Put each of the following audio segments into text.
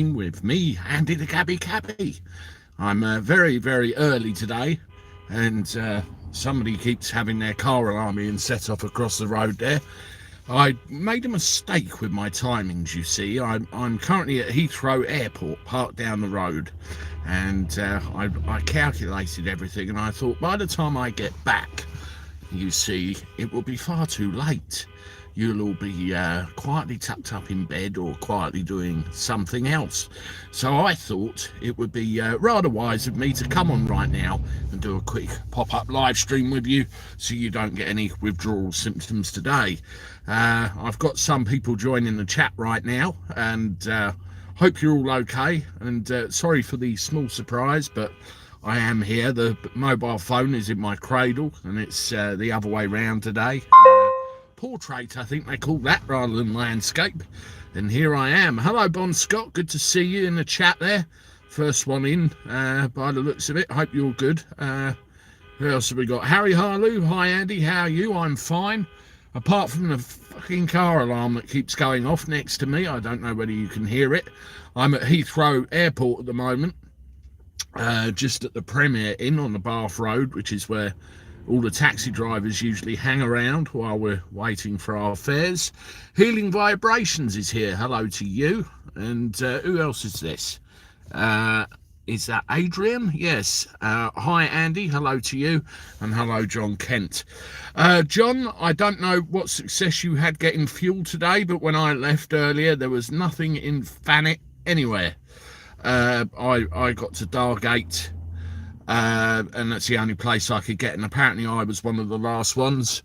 with me, Andy the Gabby Cabby. I'm very, very early today, and somebody keeps having their car alarm being set off across the road there. I made a mistake with my timings, you see. I'm currently at Heathrow Airport, parked down the road, and I calculated everything, and I thought by the time I get back, you see, it will be far too late. You'll all be quietly tucked up in bed or quietly doing something else. So I thought it would be rather wise of me to come on right now and do a quick pop-up live stream with you so you don't get any withdrawal symptoms today. I've got some people joining the chat right now, and hope you're all okay. And sorry for the small surprise, but I am here. The mobile phone is in my cradle, and it's the other way round today. Portrait, I think they call that, rather than landscape. And here I am. Hello, Bon Scott. Good to see you in the chat there. First one in, by the looks of it. Hope you're good. Who else have we got? Harry Harlow. Hi, Andy. How are you? I'm fine. Apart from the fucking car alarm that keeps going off next to me. I don't know whether you can hear it. I'm at Heathrow Airport at the moment. Just at the Premier Inn on the Bath Road, which is where all the taxi drivers usually hang around while we're waiting for our fares. Healing Vibrations is here. Hello to you. And who else is this? Is that Adrian? Yes. Hi, Andy. Hello to you. And hello, John Kent. John, I don't know what success you had getting fuel today, but when I left earlier, there was nothing in Thanet anywhere. I got to Dargate, and that's the only place I could get, and apparently I was one of the last ones,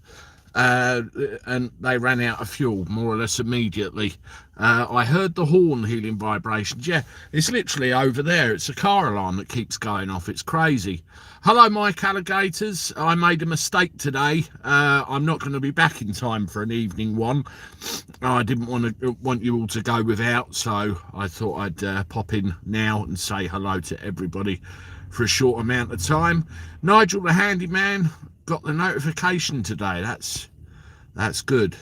and they ran out of fuel more or less immediately. I heard the horn, Healing Vibrations. Yeah, it's literally over there. It's a car alarm that keeps going off. It's crazy. Hello, Mike Alligators. I made a mistake today. I'm not going to be back in time for an evening one. I didn't want you all to go without, so I thought I'd pop in now and say hello to everybody for a short amount of time. Nigel the handyman got the notification today. That's good.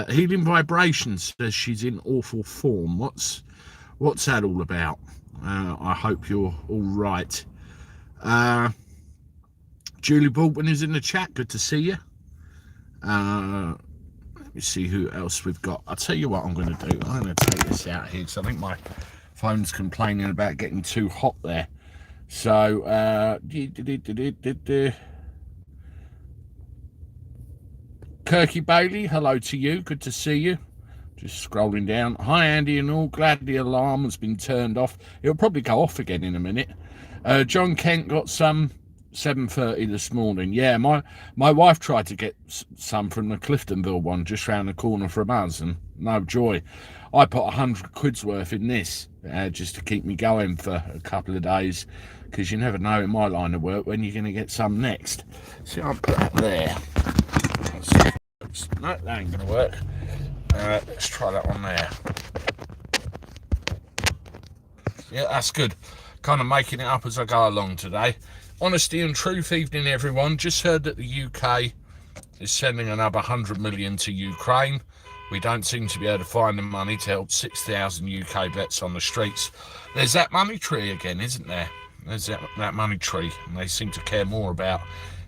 Healing Vibrations says she's in awful form. What's that all about? I hope you're all right. Julie Baldwin is in the chat. Good to see you. Let me see who else we've got. I'll tell you what I'm going to do. I'm going to take this out here because I think my phone's complaining about getting too hot there. So, Kirky Bailey, hello to you. Good to see you. Just scrolling down. Hi, Andy and all. Glad the alarm has been turned off. It'll probably go off again in a minute. John Kent got some 7:30 this morning. Yeah, my wife tried to get some from the Cliftonville one just round the corner from us, and no joy. I put 100 quid's worth in this just to keep me going for a couple of days, because you never know in my line of work when you're going to get some next. See, I'll put that there. No, that ain't going to work. Let's try that one there. Yeah, that's good. Kind of making it up as I go along today. Honesty and truth evening, everyone. Just heard that the UK is sending another 100 million to Ukraine. We don't seem to be able to find the money to help 6,000 UK vets on the streets. There's that money tree again, isn't there? There's that money tree, and they seem to care more about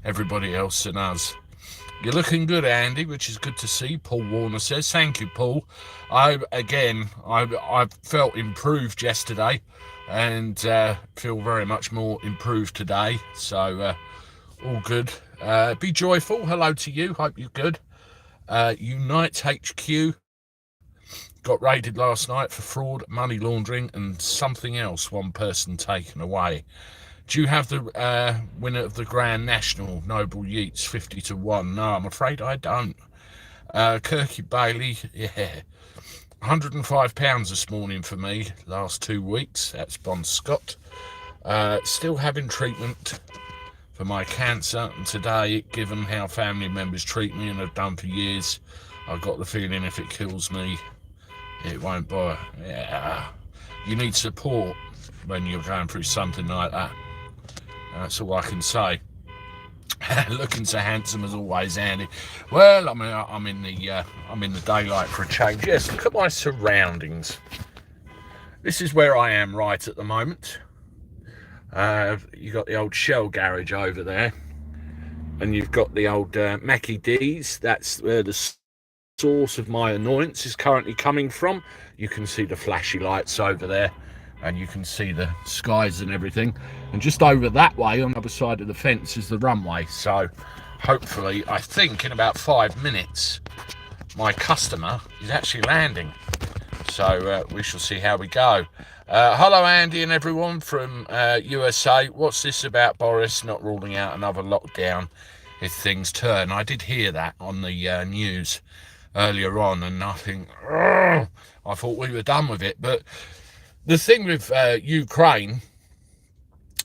everybody else than us. You're looking good, Andy, which is good to see. Paul Warner says, thank you, Paul. I felt improved yesterday, and feel very much more improved today. So all good. Be joyful. Hello to you. Hope you're good. Unite HQ got raided last night for fraud, money laundering, and something else. One person taken away. Do you have the winner of the Grand National, Noble Yeats, 50-1? No, I'm afraid I don't. Kirky Bailey, yeah. £105 this morning for me, last 2 weeks. That's Bon Scott. Still having treatment for my cancer, and today, given how family members treat me and have done for years, I've got the feeling if it kills me, it won't bother. Yeah, you need support when you're going through something like that. That's all I can say. Looking so handsome as always, Andy. Well, I'm in the daylight for a change. Yes, look at my surroundings. This is where I am right at the moment. You got the old Shell garage over there, and you've got the old Mackie D's. That's where the source of my annoyance is currently coming from. You can see the flashy lights over there, and you can see the skies and everything. And just over that way, on the other side of the fence, is the runway. So hopefully, I think in about 5 minutes, my customer is actually landing. So we shall see how we go. Hello, Andy and everyone from USA. What's this about Boris not ruling out another lockdown if things turn? I did hear that on the news earlier on, and I think, I thought we were done with it. But the thing with Ukraine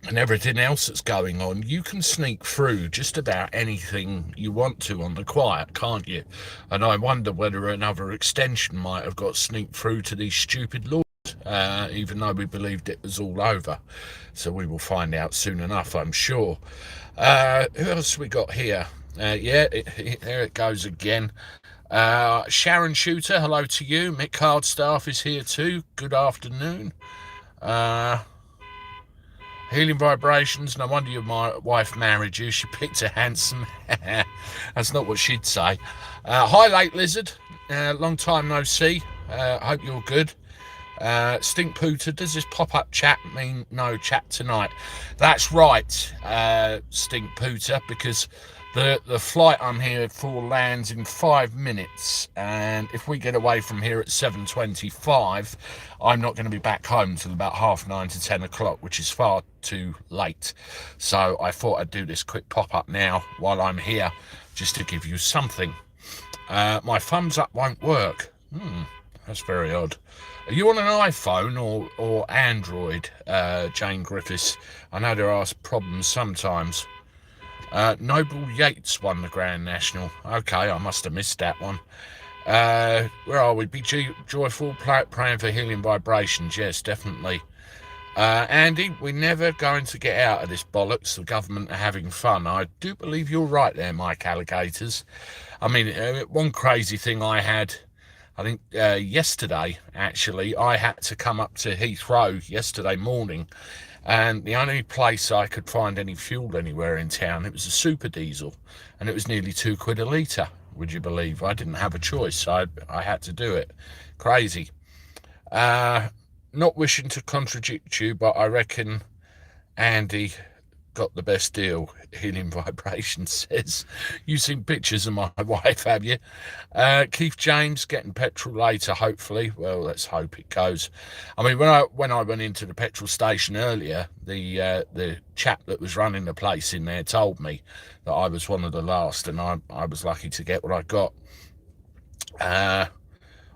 and everything else that's going on, you can sneak through just about anything you want to on the quiet, can't you? And I wonder whether another extension might have got sneaked through to these stupid laws, even though we believed it was all over. So we will find out soon enough, I'm sure. Who else we got here? There it goes again. Sharon Shooter, hello to you. Mick Hardstaff is here too. Good afternoon. Healing vibrations, no wonder your wife married you. She picked a handsome. That's not what she'd say. Hi, Late Lizard. Long time no see. Hope you're good. Stink Pooter, does this pop-up chat mean no chat tonight? That's right, Stink Pooter, because the flight I'm here for lands in 5 minutes, and if we get away from here at 7:25, I'm not going to be back home till about 9:30 to 10 o'clock, which is far too late. So I thought I'd do this quick pop-up now while I'm here, just to give you something. My thumbs up won't work. That's very odd. Are you on an iPhone or Android, Jane Griffiths? I know there are problems sometimes. Noble Yates won the Grand National. Okay, I must have missed that one. Where are we? Be joyful, praying for healing vibrations. Yes, definitely. Andy, we're never going to get out of this bollocks. The government are having fun. I do believe you're right there, Mike Alligators. I mean, one crazy thing I had, I think yesterday, actually, I had to come up to Heathrow yesterday morning, and the only place I could find any fuel anywhere in town, it was a super diesel, and it was nearly £2 a litre, would you believe? I didn't have a choice. I had to do it. Crazy. Not wishing to contradict you, but I reckon Andy got the best deal. Healing Vibration says. You've seen pictures of my wife, have you? Keith James getting petrol later, hopefully. Well, let's hope it goes. I mean, when I went into the petrol station earlier, the chap that was running the place in there told me that I was one of the last, and I was lucky to get what I got.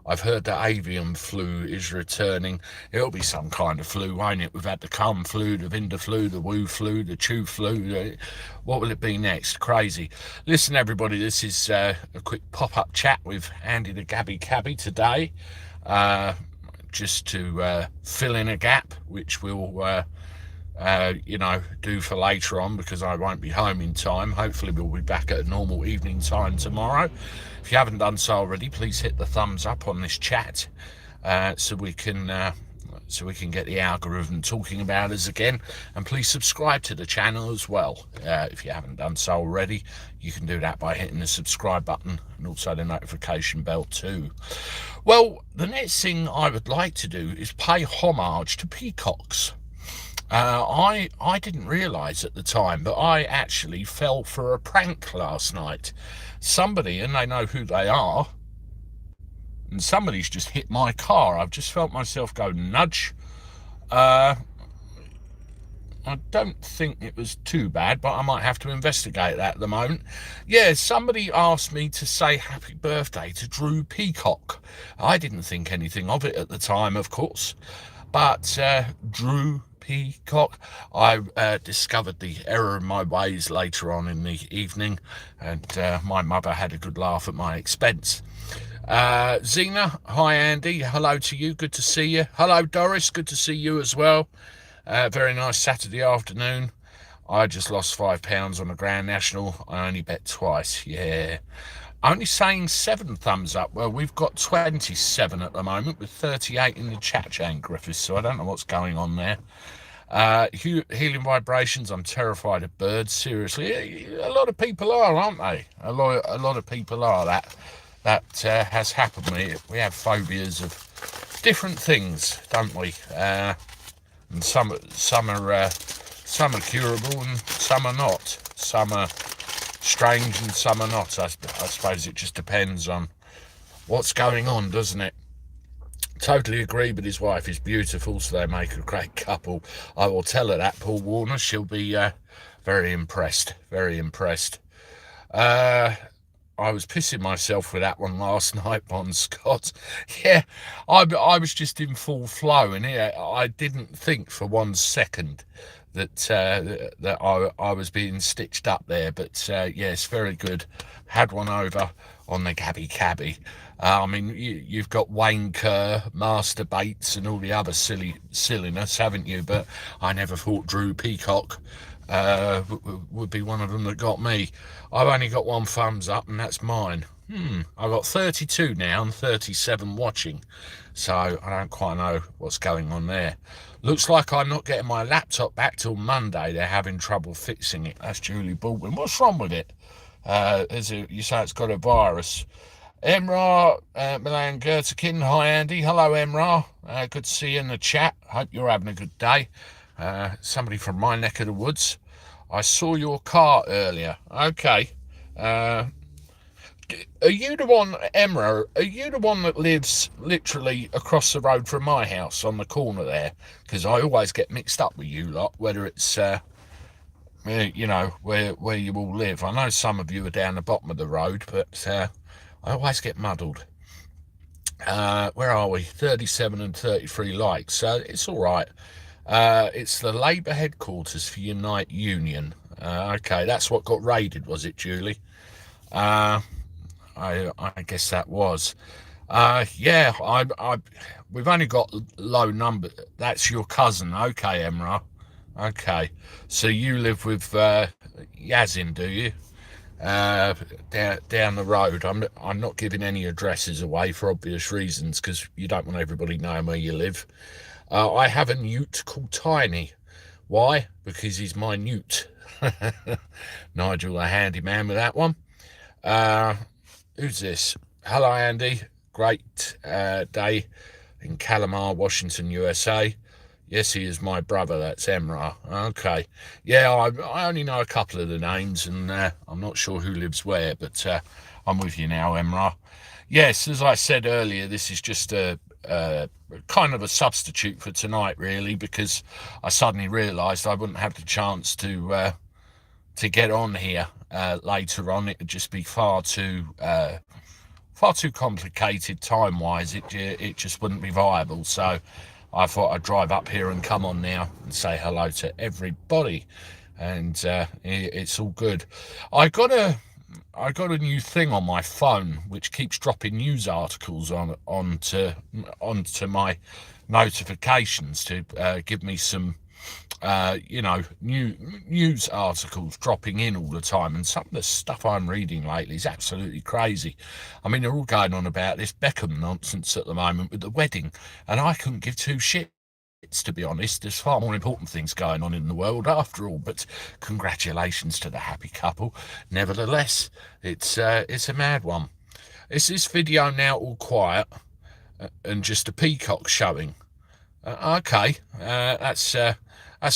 I've heard that avian flu is returning. It'll be some kind of flu, won't it? We've had the Kung flu, the Vinda flu, the Wu flu, the Chu flu. What will it be next? Crazy. Listen, everybody, this is a quick pop-up chat with Andy the Gabby Cabby today, just to fill in a gap, which we'll do for later on, because I won't be home in time. Hopefully we'll be back at a normal evening time tomorrow. If you haven't done so already, please hit the thumbs up on this chat, so we can get the algorithm talking about us again. And please subscribe to the channel as well. If you haven't done so already, you can do that by hitting the subscribe button and also the notification bell too. Well, the next thing I would like to do is pay homage to peacocks. I didn't realise at the time, but I actually fell for a prank last night. Somebody, and they know who they are, and somebody's just hit my car. I've just felt myself go nudge. I don't think it was too bad, but I might have to investigate that at the moment. Yeah, somebody asked me to say happy birthday to Drew Peacock. I didn't think anything of it at the time, of course, but Drew Peacock, I discovered the error in my ways later on in the evening, and my mother had a good laugh at my expense. Zena, hi Andy, hello to you, good to see you. Hello Doris, good to see you as well. Very nice Saturday afternoon. I just lost £5 on the Grand National. I only bet twice. Yeah, Only saying 7 thumbs up. Well, we've got 27 at the moment with 38 in the chat chain, Griffiths, so I don't know what's going on there. Healing vibrations. I'm terrified of birds. Seriously, a lot of people are, aren't they? A lot of people are. That has happened. We have phobias of different things, don't we? And some are curable and some are not. Some are strange and some are not. I suppose it just depends on what's going on, doesn't it? Totally agree, but his wife is beautiful, so they make a great couple. I will tell her that, Paul Warner. She'll be very impressed, very impressed. I was pissing myself with that one last night, Bon Scott. Yeah, I was just in full flow, and I didn't think for 1 second that I was being stitched up there. But yes, very good. Had one over on the Gabby Cabby. I mean, you've got Wayne Kerr, Master Bates, and all the other silliness, haven't you? But I never thought Drew Peacock would be one of them that got me. I've only got 1 thumbs up, and that's mine. I've got 32 now and 37 watching, so I don't quite know what's going on there. Looks like I'm not getting my laptop back till Monday. They're having trouble fixing it. That's Julie Baldwin. What's wrong with it? You say it's got a virus. Emrah Milan Gertekin. Hi, Andy. Hello, Emrah. Good to see you in the chat. Hope you're having a good day. Somebody from my neck of the woods. I saw your car earlier. Okay. Are you the one, Emrah? Are you the one that lives literally across the road from my house on the corner there? Because I always get mixed up with you lot, whether it's you know, where you all live. I know some of you are down the bottom of the road, but I always get muddled. Where are we? 37 and 33 likes, so it's all right. It's the Labour headquarters for Unite Union. Okay, that's what got raided, was it, Julie? I guess that was. Yeah, we've only got low number. That's your cousin. Okay, Emrah. Okay, so you live with Yazin, do you? Down the road. I'm not giving any addresses away for obvious reasons, because you don't want everybody knowing where you live. I have a newt called Tiny. Why? Because he's my newt. Nigel, a handyman with that one. Who's this? Hello, Andy. Great day in Calamar, Washington, USA. Yes, he is my brother. That's Emrah. Okay. Yeah, I only know a couple of the names, and I'm not sure who lives where, but I'm with you now, Emrah. Yes, as I said earlier, this is just a kind of a substitute for tonight, really, because I suddenly realised I wouldn't have the chance to get on here later on. It would just be far too complicated time-wise. It just wouldn't be viable. So I thought I'd drive up here and come on now and say hello to everybody, and it's all good. I got a new thing on my phone which keeps dropping news articles onto my notifications to give me some news articles dropping in all the time, and some of the stuff I'm reading lately is absolutely crazy. I mean, they're all going on about this Beckham nonsense at the moment with the wedding, and I couldn't give 2 shits, to be honest. There's far more important things going on in the world after all, but congratulations to the happy couple. Nevertheless, it's a mad one. Is this video now all quiet and just a peacock showing? Okay, that's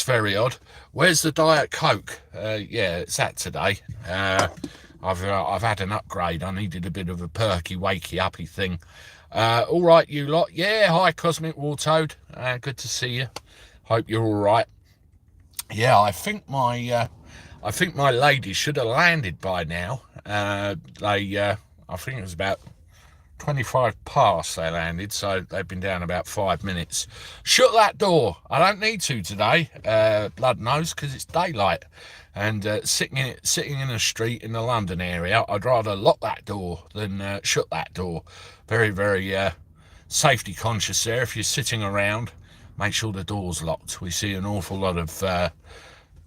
very odd. Where's the Diet Coke? Yeah, it's that today. I've had an upgrade. I needed a bit of a perky, wakey, uppy thing. All right, you lot. Yeah, hi, Cosmic Wartoad. Good to see you. Hope you're all right. Yeah, I think my lady should have landed by now. I think it was about 25 past they landed, so they've been down about 5 minutes. Shut that door. I don't need to today, blood knows, because it's daylight, and sitting in a street in the London area, I'd rather lock that door than shut that door. Very, very safety conscious there. If you're sitting around, make sure the door's locked. We see an awful lot of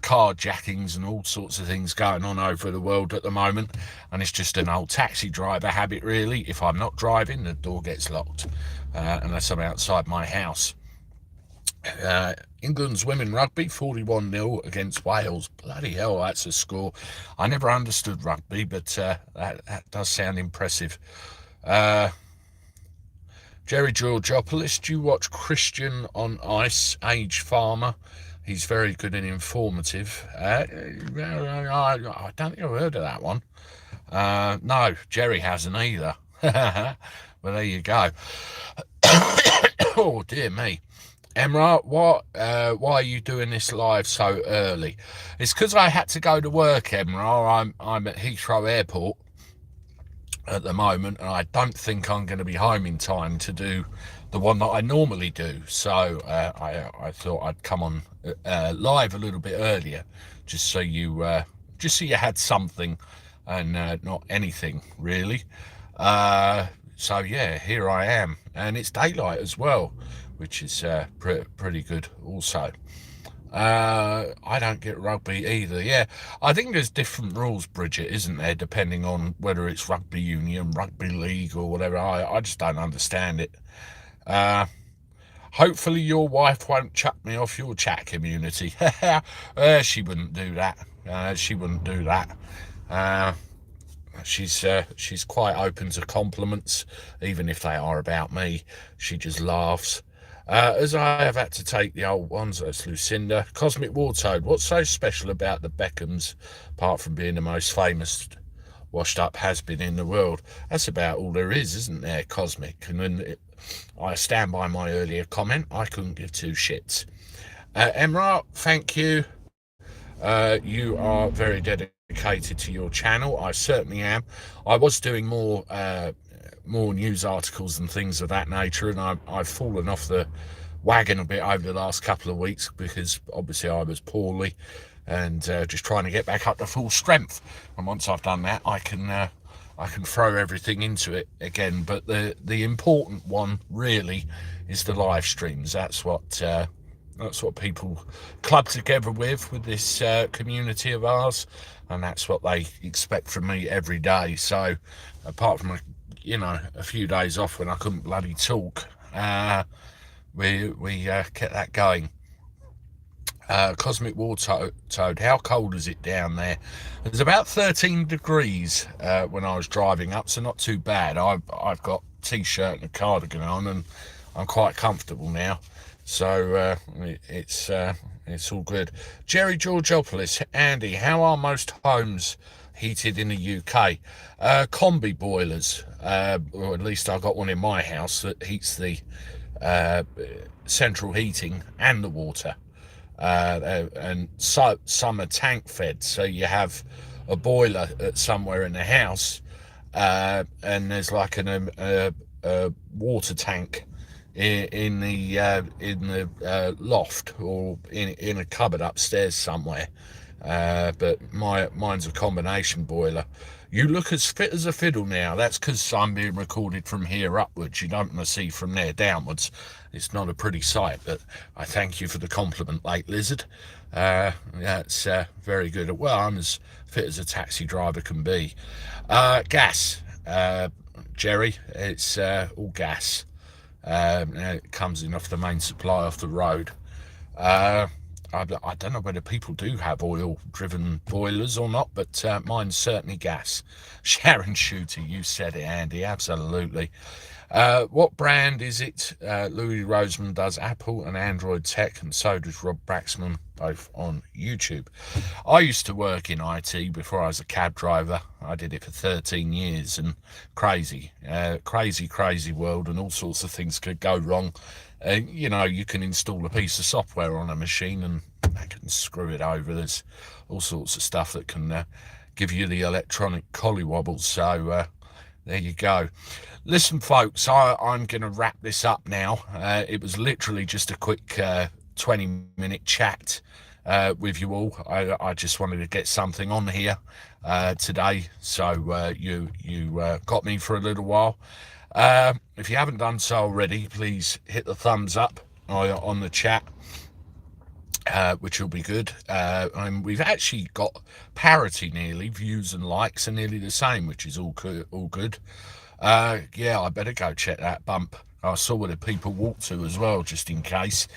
carjackings and all sorts of things going on over the world at the moment, and it's just an old taxi driver habit really. If I'm not driving, the door gets locked unless I'm outside my house. England's women rugby 41-0 against Wales. Bloody hell, that's a score. I never understood rugby, but that does sound impressive. Jerry Georgopoulos, do you watch Christian on Ice, Age Farmer? He's very good and informative. I don't think I've heard of that one. No, Jerry hasn't either. Well, there you go. Oh, dear me. Emra, why are you doing this live so early? It's because I had to go to work, Emra. I'm at Heathrow Airport at the moment, and I don't think I'm going to be home in time to do the one that I normally do. So I thought I'd come on live a little bit earlier, just so you had something and not anything really. So yeah, here I am, and it's daylight as well, which is pretty good also. I don't get rugby either. Yeah, I think there's different rules, Bridget, isn't there, depending on whether it's rugby union, rugby league or whatever. I just don't understand it. Hopefully your wife won't chuck me off your chat community. She wouldn't do that. She wouldn't do that. She's quite open to compliments, even if they are about me. She just laughs. As I have had to take the old ones, that's Lucinda. Cosmic Wartoad, what's so special about the Beckhams, apart from being the most famous washed-up has-been in the world? That's about all there is, isn't there, Cosmic? And then I stand by my earlier comment. I couldn't give two shits. Emra, thank you. You are very dedicated to your channel. I certainly am. I was doing more news articles and things of that nature, and I've fallen off the wagon a bit over the last couple of weeks because obviously I was poorly and just trying to get back up to full strength. And once I've done that, I can throw everything into it again. But the important one really is the live streams. That's what people club together with this community of ours, and that's what they expect from me every day. So apart from a few days off when I couldn't bloody talk, we kept that going. Cosmic Wartoad, how cold is it down there? It's about 13 degrees when I was driving up, so not too bad. I've got t-shirt and a cardigan on, and I'm quite comfortable now. So it's all good. Jerry Georgopoulos, Andy, how are most homes heated in the UK? Combi boilers, or at least I've got one in my house that heats the central heating and the water. And so some are tank fed, so you have a boiler somewhere in the house, and there's like a water tank in the loft or in a cupboard upstairs somewhere. But mine's a combination boiler. You look as fit as a fiddle now. That's because I'm being recorded from here upwards. You don't want to see from there downwards. It's not a pretty sight, but I thank you for the compliment, late lizard. That's very good. Well, I'm as fit as a taxi driver can be. Gas, Jerry, it's all gas. It comes in off the main supply off the road. I don't know whether people do have oil-driven boilers or not, but mine's certainly gas. Sharon Shooter, you said it, Andy, absolutely. What brand is it? Louis Roseman does Apple and Android tech, and so does Rob Braxman, both on YouTube. I used to work in IT before I was a cab driver. I did it for 13 years, and crazy world, and all sorts of things could go wrong. You can install a piece of software on a machine and that can screw it over. There's all sorts of stuff that can give you the electronic collywobbles. So there you go. Listen, folks, I'm going to wrap this up now. It was literally just a quick 20-minute chat with you all. I just wanted to get something on here today, so you got me for a little while. If you haven't done so already, please hit the thumbs up on the chat. which will be good. And we've actually got parity nearly. Views and likes are nearly the same, which is all good. Yeah, I better go check that bump. I saw where the people walk to as well, just in case.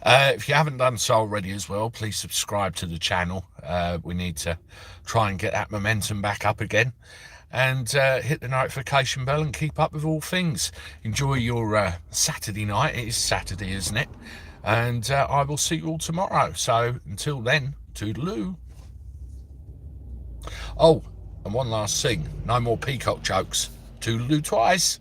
If you haven't done so already as well, please subscribe to the channel. We need to try and get that momentum back up again. And hit the notification bell and keep up with all things. Enjoy your Saturday night. It is Saturday, isn't it? And I will see you all tomorrow. So until then, toodaloo. Oh, and one last thing. No more peacock jokes. Toodaloo twice.